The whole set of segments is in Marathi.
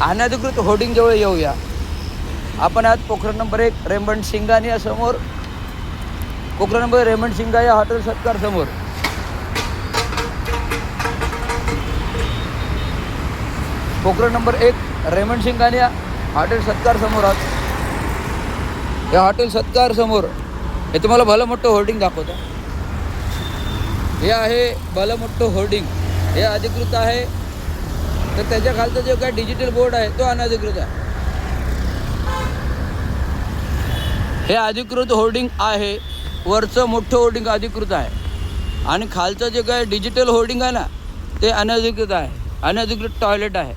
अनधिकृत होर्डिंग जवळ येऊया. आपण आज पोखरण नंबर 1 रेमंड सिंघानिया समोर, Pokhran number Raymond Singhania hotel सत्कार समोर Pokhran number 1 Raymond Singhania hotel सत्कार समोर आहोत. या हॉटेल सत्कार समोर हे तुम्हाला भलं मोठं होर्डिंग दाखवतं. हे आहे भलं मोठं होर्डिंग. हे अधिकृत आहे, तर त्याच्या खालचा जो काय डिजिटल बोर्ड आहे तो अनधिकृत आहे. हे अधिकृत होर्डिंग आहे, वरचं मोठं होर्डिंग अधिकृत आहे आणि खालचं जे काय डिजिटल होर्डिंग आहे ना ते अनधिकृत आहे. अनधिकृत टॉयलेट आहे.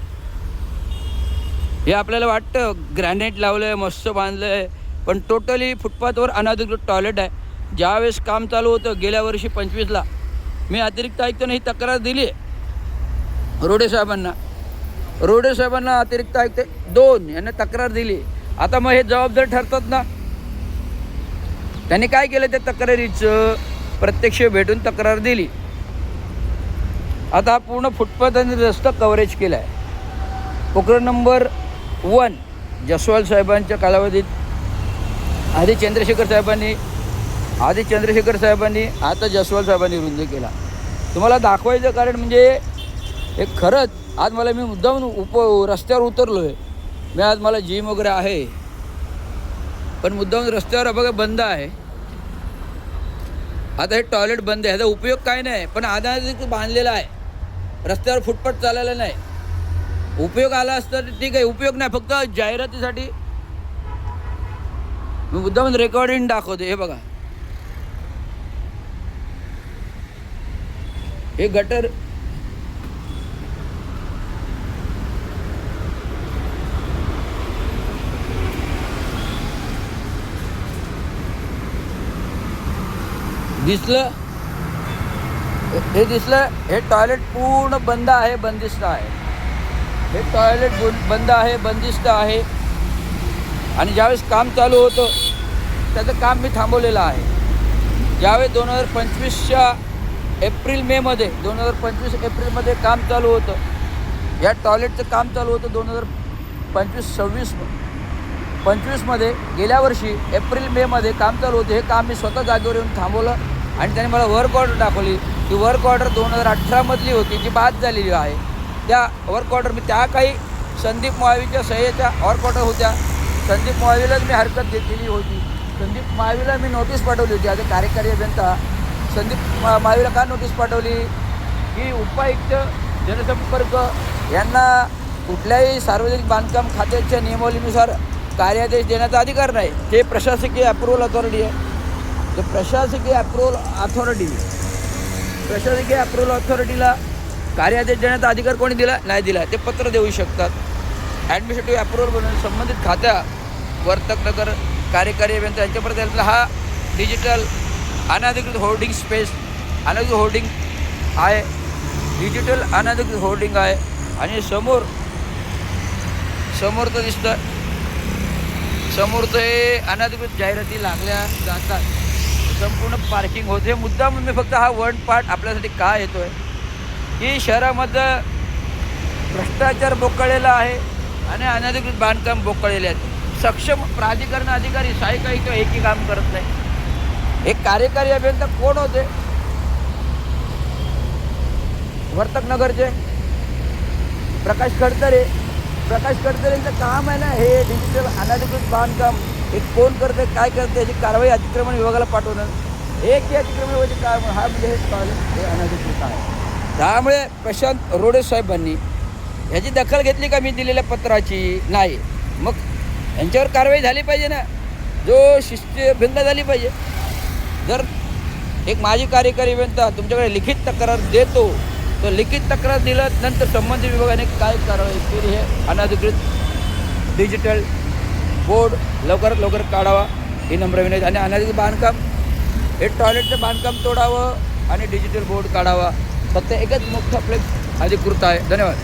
हे आपल्याला वाटतं ग्रॅनाइट लावलं आहे, मस्त बांधलं आहे, पण टोटली फुटपाथवर अनधिकृत टॉयलेट आहे. ज्यावेळेस काम चालू होतं गेल्या वर्षी 25ला मी अतिरिक्त आयुक्तांना ही तक्रार दिली आहे. रोडे साहेबांना अतिरिक्त आयुक्त 2 यांना तक्रार दिली. आता मग हे जबाबदार ठरतात ना. त्यांनी काय केलं, त्या तक्रारीचं प्रत्यक्ष भेटून तक्रार दिली. आता पूर्ण फुटपाथ आणि रस्ता कव्हरेज केला आहे. पोखरण नंबर 1 जसवाल साहेबांच्या कालावधीत आधी चंद्रशेखर साहेबांनी आता जसवाल साहेबांनी रुंद केला. तुम्हाला दाखवायचं कारण म्हणजे हे खरंच आज मला मी मुद्दामून रस्त्यावर उतरलो आहे. मी आज मला जिम वगैरे आहे, पण मुद्दामून रस्त्यावर बघा बंद आहे. आता हे टॉयलेट बंद आहे, ह्याचा उपयोग काय नाही, पण अनधिकृत बांधलेला आहे. रस्त्यावर फुटपाथ चालायला नाही. उपयोग आला असता तर ठीक आहे, उपयोग नाही, फक्त जाहिरातीसाठी मी मुद्दामून रेकॉर्डिंग दाखवते. हे बघा, हे गटर दिसलं, हे दिसलं. हे टॉयलेट पूर्ण बंद आहे, बंदिस्त आहे. हे टॉयलेट बंद आहे, बंदिस्त आहे. आणि ज्यावेळेस काम चालू होतं त्याचं काम मी थांबवलेलं आहे. ज्यावेळेस 2025च्या एप्रिलमध्ये काम चालू होतं, या टॉयलेटचं काम चालू होतं 2025-26 गेल्या वर्षी एप्रिल-मेमध्ये काम चालू होतं. हे काम मी स्वतः जागेवर येऊन थांबवलं आणि त्याने मला वर्क ऑर्डर दाखवली. ती वर्क ऑर्डर 2018मधली होती, जी बाद झालेली आहे. त्या वर्क ऑर्डर मी त्या काही संदीप मोहावीच्या सह्येच्या वर्क ऑर्डर होत्या. संदीप मोहावीलाच मी हरकत घेतलेली होती. संदीप मोहावीला मी नोटीस पाठवली होती. आज कार्यकारी अभियंता संदीप मोहावीला का नोटीस पाठवली की उपायुक्त जनसंपर्क यांना कुठल्याही सार्वजनिक बांधकाम खात्याच्या नियमावलीनुसार कार्यादेश देण्याचा अधिकार नाही. ते प्रशासकीय अप्रुव्हल अथॉरिटी आहे. तर प्रशासकीय अथॉरिटीला कार्यादेश देण्याचा अधिकार कोणी दिला नाही दिला. ते पत्र देऊ शकतात. ॲडमिनिस्ट्रेटिव्ह अप्रुव्हल बनवून संबंधित खात्या वर्तकनगर कार्यकारी अभियंता यांच्यापर्यंत हा डिजिटल अनधिकृत होर्डिंग स्पेस अनधिकृत होर्डिंग आहे. डिजिटल अनधिकृत होर्डिंग आहे. आणि समोरचं दिसतं, समोरचं हे अनधिकृत जाहिराती लागल्या जातात. संपूर्ण पार्किंग होते. मुद्दा म्हणून मी फक्त हा वन पार्ट आपल्यासाठी का येतो आहे की शहरामध्ये भ्रष्टाचार बोकळलेला आहे आणि अनधिकृत बांधकाम बोकळलेले आहेत. सक्षम प्राधिकरण अधिकारी काही तो एकही काम करत नाही. एक कार्यकारी अभियंता कोण होते वर्तकनगरचे? प्रकाश खडतरेंचं काम आहे ना हे डिजिटल अनधिकृत बांधकाम. हे कोण करते, काय करते, याची कारवाई अतिक्रमण विभागाला पाठवणं. एक अतिक्रमण विभागाची कारवाई हा म्हणजे हे अनधिकृत आहे. त्यामुळे प्रशांत रोडे साहेबांनी ह्याची दखल घेतली का मी दिलेल्या पत्राची? नाही. मग यांच्यावर कारवाई झाली पाहिजे ना, जो शिस्तभंग झाली पाहिजे. जर एक माजी कार्यकारी अभियंता तुमच्याकडे लिखित तक्रार देतो, तर लिखित तक्रार दिल्यानंतर संबंधित विभागाने काय कारवाई केली हे अनधिकृत डिजिटल बोर्ड लवकरात लवकर काढावा ही नम्र विनंती. आणि अनधिकृत बांधकाम हे टॉयलेटचं बांधकाम तोडावं आणि डिजिटल बोर्ड काढावा. फक्त एकच मोठा फ्लेक्स अधिकृत आहे. धन्यवाद.